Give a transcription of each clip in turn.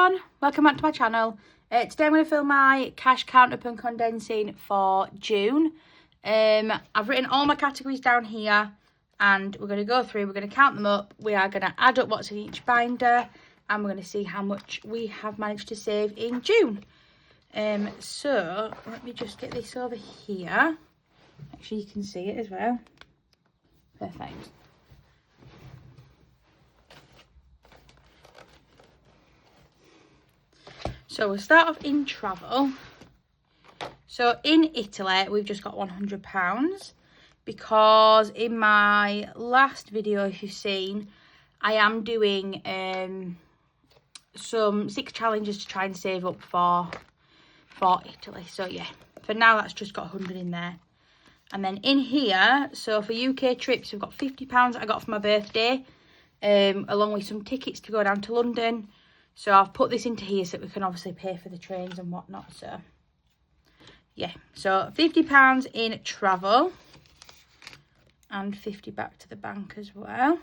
everyone, welcome back to my channel. Today I'm going to film my cash count up and condensing for June. I've written all my categories down here and we're going to go through, we're going to count them up, we are going to add up what's in each binder and we're going to see how much we have managed to save in June. So let me just get this over here, actually you can see it as well. Perfect. So we'll start off in travel. So in Italy, we've just got £100 because in my last video, if you've seen, I am doing some 6 challenges to try and save up for Italy. So yeah, for now, that's just got 100 in there. And then in here, so for UK trips, we've got £50 I got for my birthday, along with some tickets to go down to London. So I've put this into here so that we can obviously pay for the trains and whatnot. So yeah, so £50 in travel and 50 back to the bank as well.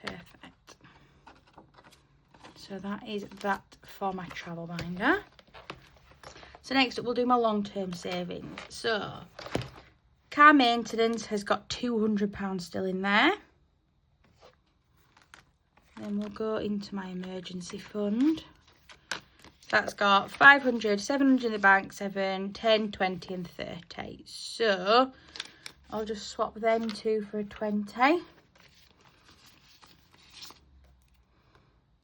Perfect. So that is that for my travel binder. So next up we'll do my long-term savings. So car maintenance has got £200 still in there. Then we'll go into my emergency fund. That's got 500, 700 in the bank, 7, 10, 20 and 30. So I'll just swap them two for a 20.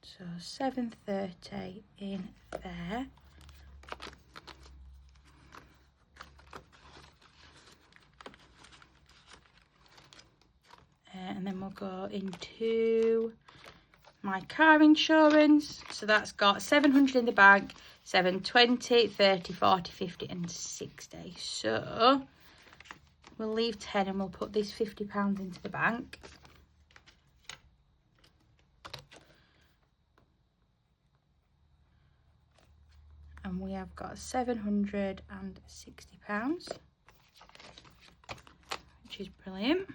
So 730 in there. And then we'll go into my car insurance. So that's got 700 in the bank, 7, 20, 30, 40, 50 and 60. So we'll leave 10 and we'll put this £50 into the bank. And we have got £760, which is brilliant.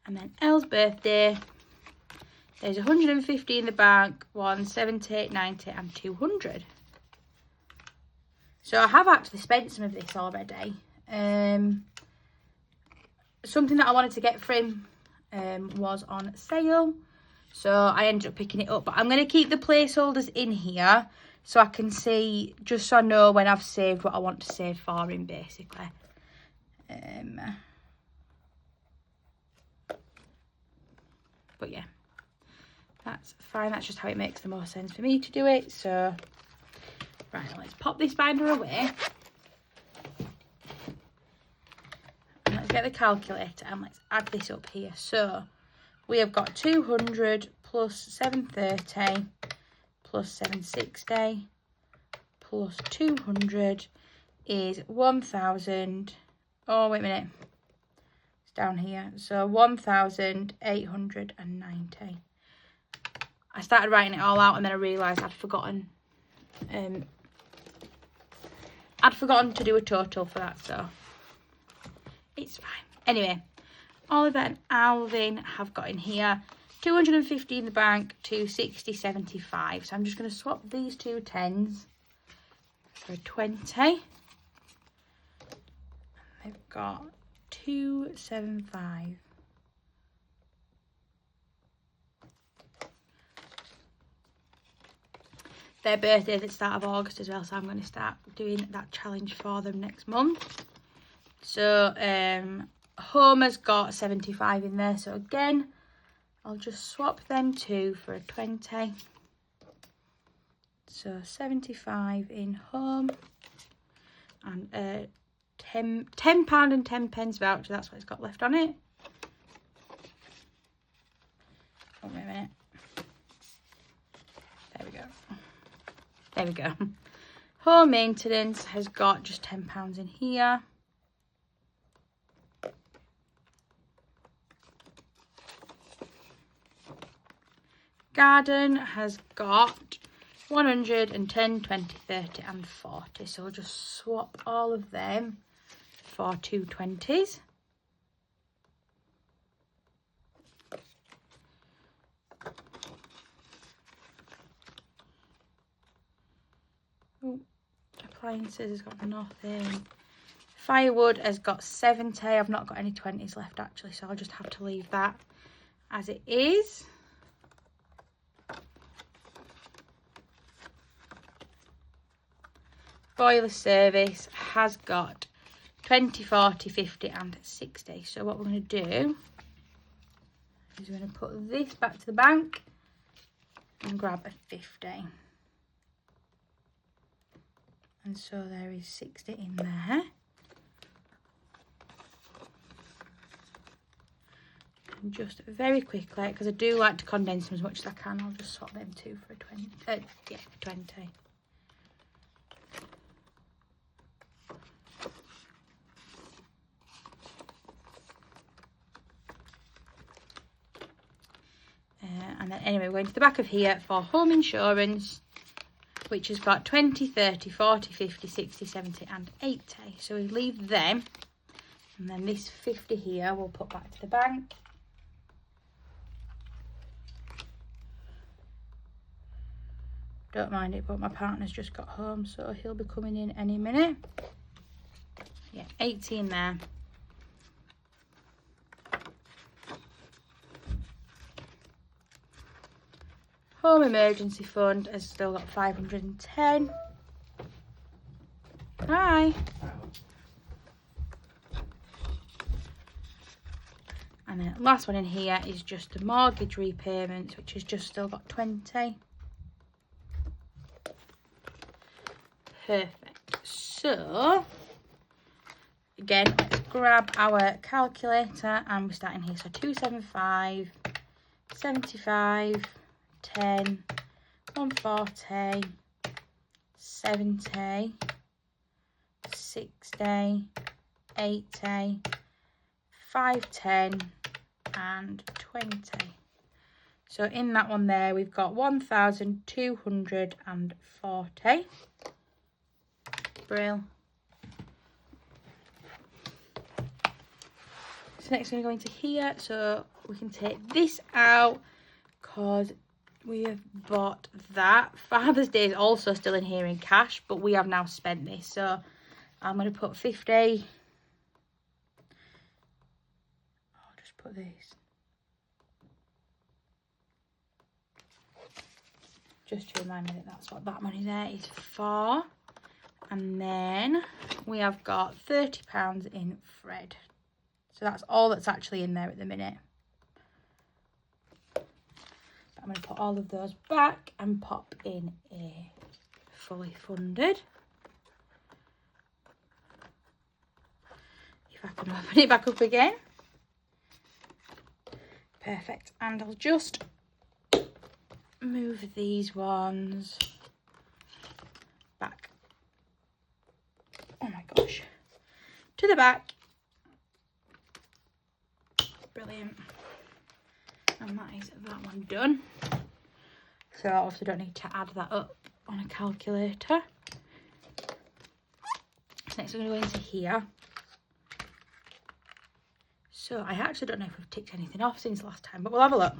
And then Elle's birthday, there's 150 in the bank, 170, 90 and 200. So I have actually spent some of this already. Something that I wanted to get for him was on sale. So I ended up picking it up. But I'm going to keep the placeholders in here so I can see, just so I know when I've saved what I want to save for him, basically. But yeah, that's fine. That's just how it makes the most sense for me to do it. So, right, let's pop this binder away. And let's get the calculator and let's add this up here. So, we have got 200 plus 730 plus 760 plus 200 is 1,000. Oh, wait a minute. Down here, so 1,890. I started writing it all out and then I realised I'd forgotten to do a total for that, so it's fine. Anyway, Oliver and Alvin have got in here 250 in the bank, 260, 75. So I'm just going to swap these two 10s for a 20. They've got 275. Their birthday at the start of August as well, so I'm going to start doing that challenge for them next month. So Homer's got 75 in there, so again I'll just swap them two for a 20. So 75 in home and £10 and 10 pence voucher, that's what it's got left on it. Oh, wait a minute. There we go. Home maintenance has got just £10 in here. Garden has got 110, 20, 30 and 40. So we'll just swap all of them for 220s. Appliances has got nothing. Firewood has got 70. I've not got any 20s left actually, so I'll just have to leave that as it is. Boiler service has got 20, 40, 50 and 60. So what we're going to do is we're going to put this back to the bank and grab a 50. And so there is 60 in there. And just very quickly, because I do like to condense them as much as I can, I'll just swap them two for a 20. Yeah, 20. And then anyway, we're going to the back of here for home insurance, which has got 20, 30, 40, 50, 60, 70 and 80. So we leave them, and then this 50 here we'll put back to the bank. Don't mind it, but my partner's just got home, so he'll be coming in any minute. Yeah, 80 in there. Home emergency fund has still got 510. Hi. And then last one in here is just the mortgage repayments, which has just still got 20. Perfect. So again, let's grab our calculator and we're starting here. So 275, 75, 10, 140, 70, 60, 80, 510 and 20. So in that one there we've got 1,240. Brill. So next we're going to go into here, so we can take this out because we have bought that. Father's Day is also still in here in cash, but we have now spent this. So I'm going to put 50. I'll just put this. Just to remind me that that's what that money there is for. And then we have got £30 in Fred. So that's all that's actually in there at the minute. I'm going to put all of those back and pop in a fully funded. If I can open it back up again. Perfect. And I'll just move these ones back. Oh my gosh. To the back. Brilliant. And that is that one done. So I obviously don't need to add that up on a calculator. Next we're going to go into here. So I actually don't know if we've ticked anything off since last time, but we'll have a look.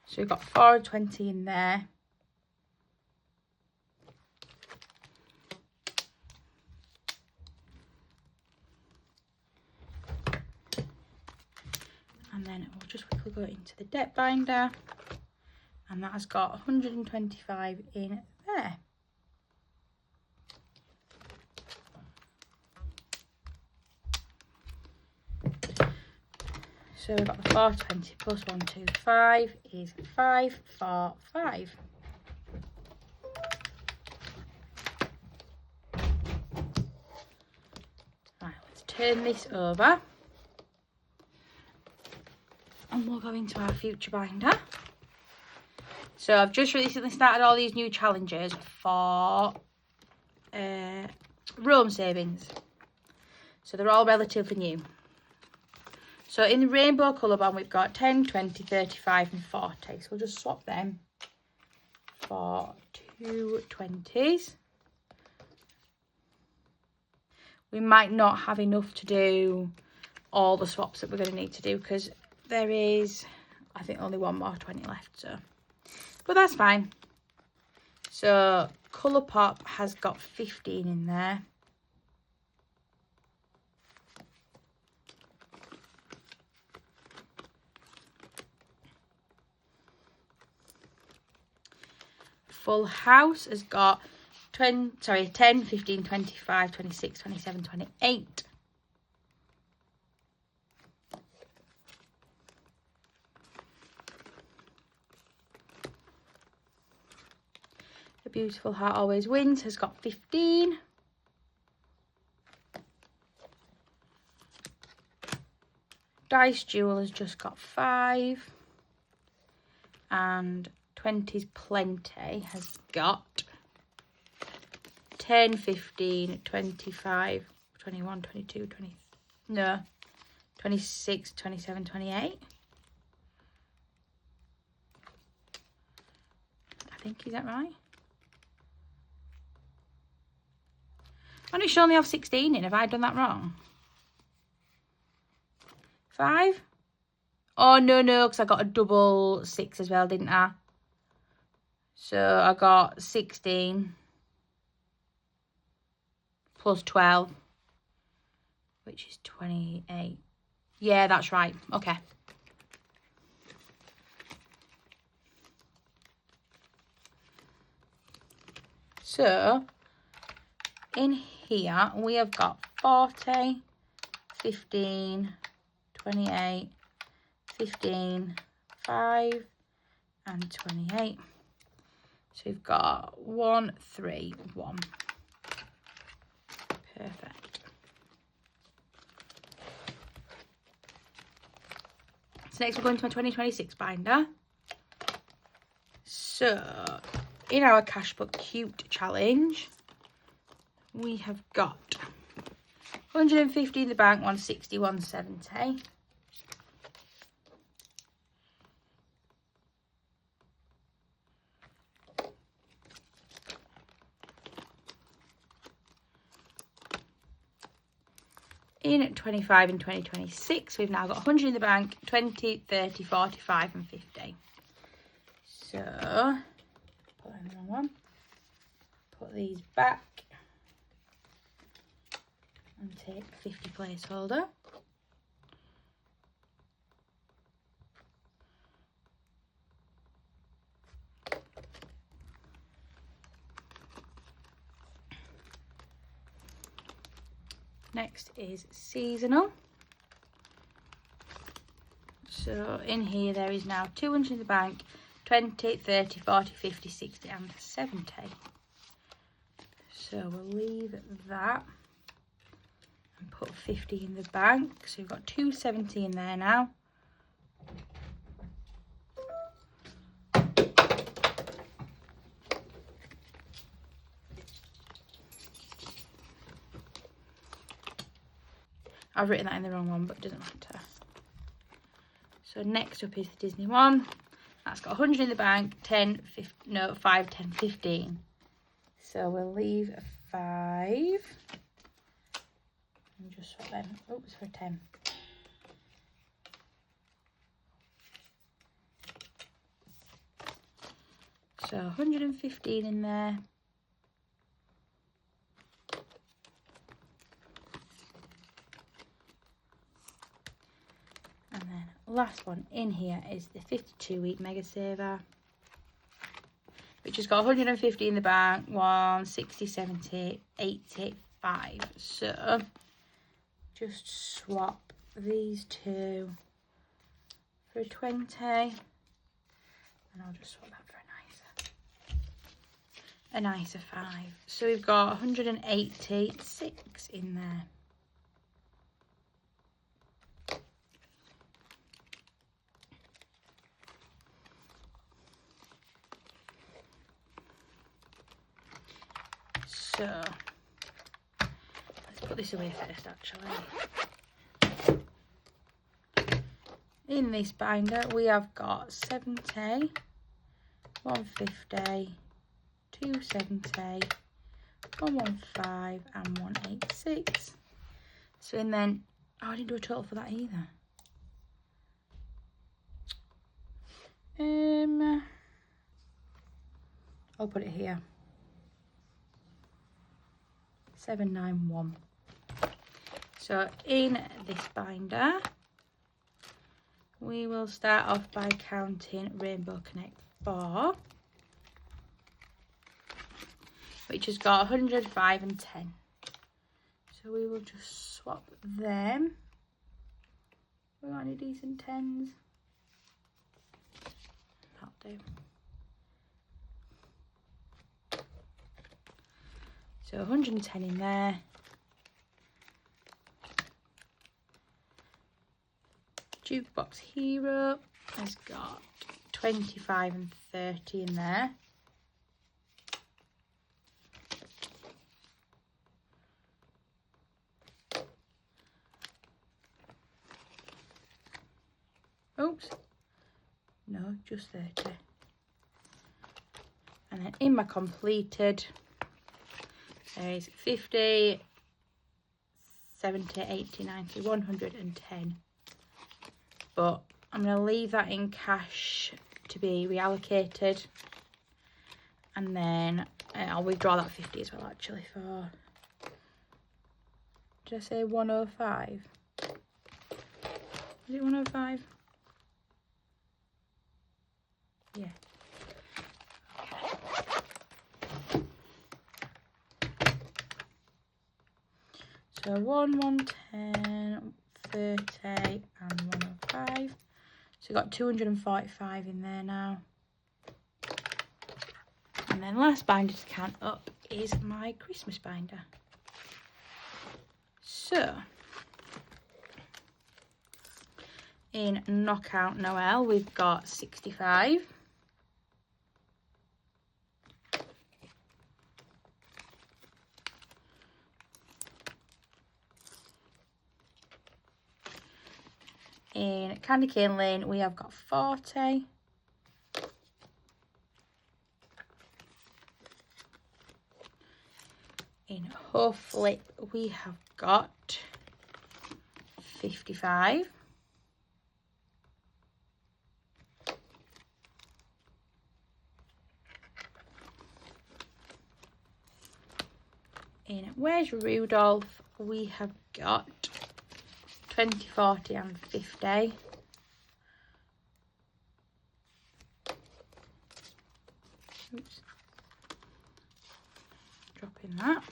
So we've got 420 in there. And then we'll just quickly go into the debt binder, and that has got 125 in there. So we've got the 420 plus 125 is 545. Right, let's turn this over. And we'll go into our future binder. So I've just recently started all these new challenges for Rome savings. So they're all relatively new. So in the rainbow colour band we've got 10, 20, 35 and 40. So we'll just swap them for 2 20s. We might not have enough to do all the swaps that we're going to need to do because there is, I think, only one more 20 left. So but that's fine. So Colourpop has got 15 in there. Full House has got 10, 15, 25, 26, 27, 28. A Beautiful Heart Always Wins has got 15. Dice Jewel has just got 5. And 20's Plenty has got 10, 15, 25, 21, 22, 20, no, 26, 27, 28. I think, is that right? Why don't you only have 16 in? Have I done that wrong? 5? Oh, no, because I got a double 6 as well, didn't I? So I got 16 plus 12, which is 28. Yeah, that's right. Okay. So in here we have got 40, 15, 28, 15, 5 and 28. So we've got 1, 3, 1. Perfect. So next we're going to my 2026 binder. So in our Cashbook Cute challenge, we have got 150 in the bank, 160, 170. In 25 and 2026, we've now got 100 in the bank, 20, 30, 45 and 50. So, put in the wrong one. Put these back and take 50 placeholder. Next is seasonal. So in here there is now 200 in the bank, 20, 30, 40, 50, 60 and 70. So we'll leave that and put 50 in the bank. So we've got 270 in there now. I've written that in the wrong one, but it doesn't matter. So next up is the Disney one. That's got 100 in the bank, 10, 15, no, 5, 10, 15. So we'll leave a 5. And just swap them. Oops, for 10. So 115 in there. And then last one in here is the 52-week Mega Saver, which has got 150 in the bank, 160, 70, 85. So just swap these two for a 20, and I'll just swap that for a nicer 5. So we've got 186 in there. So let's put this away first, actually. In this binder we have got 70, 150, 270, 115 and 186. So and then, oh, I didn't do a total for that either. I'll put it here. 791. So in this binder, we will start off by counting Rainbow Connect 4, which has got 100, 5 and 10. So we will just swap them. We got any decent 10s? That'll do. So 110 in there. Jukebox Hero has got 25 and 30 in there. Oops. No, just 30. And then in my completed, there is 50, 70, 80, 90, 110. But I'm going to leave that in cash to be reallocated. And then I'll withdraw that 50 as well, actually, for... Did I say 105? Is it 105? Yeah. So 110, 30 and 105. So we've got 245 in there now. And then last binder to count up is my Christmas binder. So in Knockout Noel we've got 65. In Candy Cane Lane, we have got 40. In Huff Flip, we have got 55. In Where's Rudolph, we have got 20, 40 and 50. Oops. Dropping that.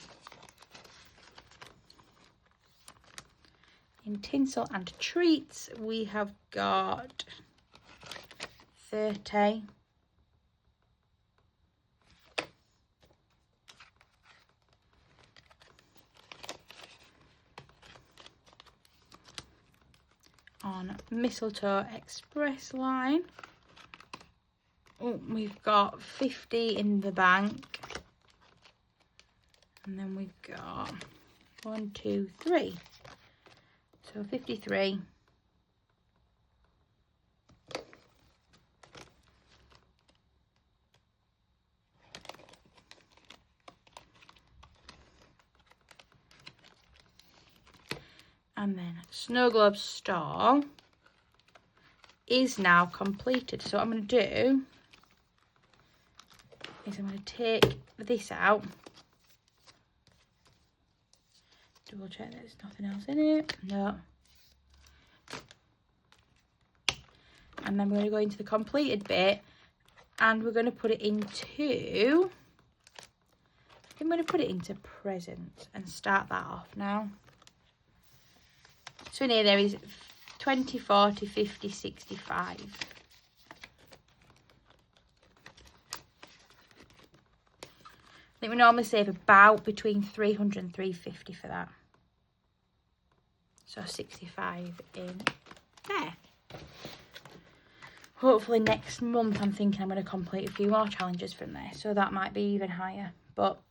In Tinsel and Treats, we have got 30. On Mistletoe Express line, we've got 50 in the bank, and then we've got 1, 2, 3, so 53. And then Snow Globe Store is now completed. So what I'm going to do is I'm going to take this out. Double check there's nothing else in it. No. And then we're going to go into the completed bit and we're going to put it into... I'm going to put it into presents and start that off now. So in here there is 20, 40, 50, 65. I think we normally save about between 300 and 350 for that. So 65 in there. Hopefully next month I'm thinking I'm going to complete a few more challenges from there. So that might be even higher. But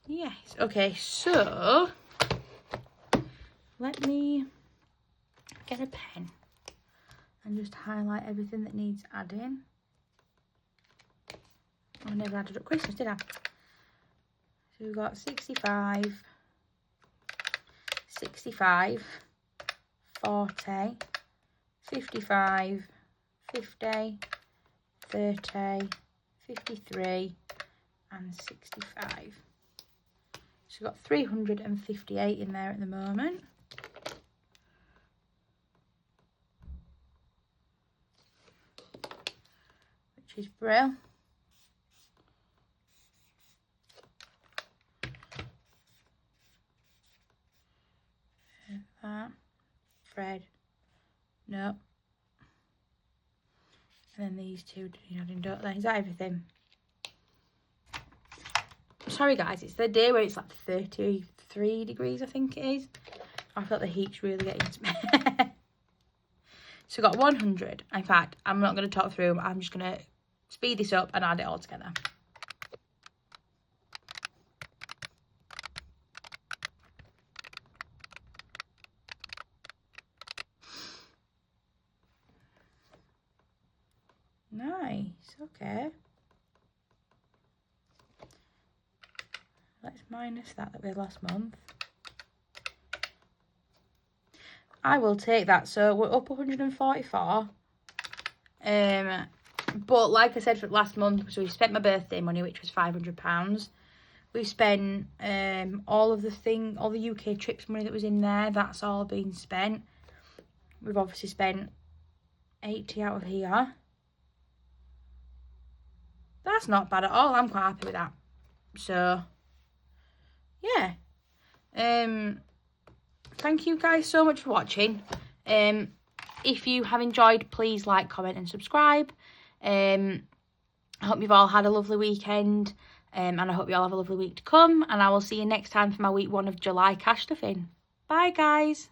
yes. Okay, so... let me get a pen and just highlight everything that needs adding. I never added up Christmas, did I? So we've got 65, 65, 40, 55, 50, 30, 53 and 65. So we've got 358 in there at the moment. Which is brill. That. Fred. No. And then these two, don't they? Is that everything? Sorry guys, it's the day where it's like 33 degrees, I think it is. I feel like the heat's really getting to me. So I got 100. In fact, I'm not going to talk through them. I'm just going to speed this up and add it all together. Nice, okay. Let's minus that we had last month. I will take that. So we're up 144. But like I said for last month, so we spent my birthday money, which was £500. We spent all the UK trips money that was in there. That's all been spent. We've obviously spent 80 out of here. That's not bad at all. I'm quite happy with that. So yeah. Thank you guys so much for watching. If you have enjoyed, please like, comment and subscribe. I hope you've all had a lovely weekend, and I hope you all have a lovely week to come, and I will see you next time for my week 1 of July cash stuffing. Bye guys.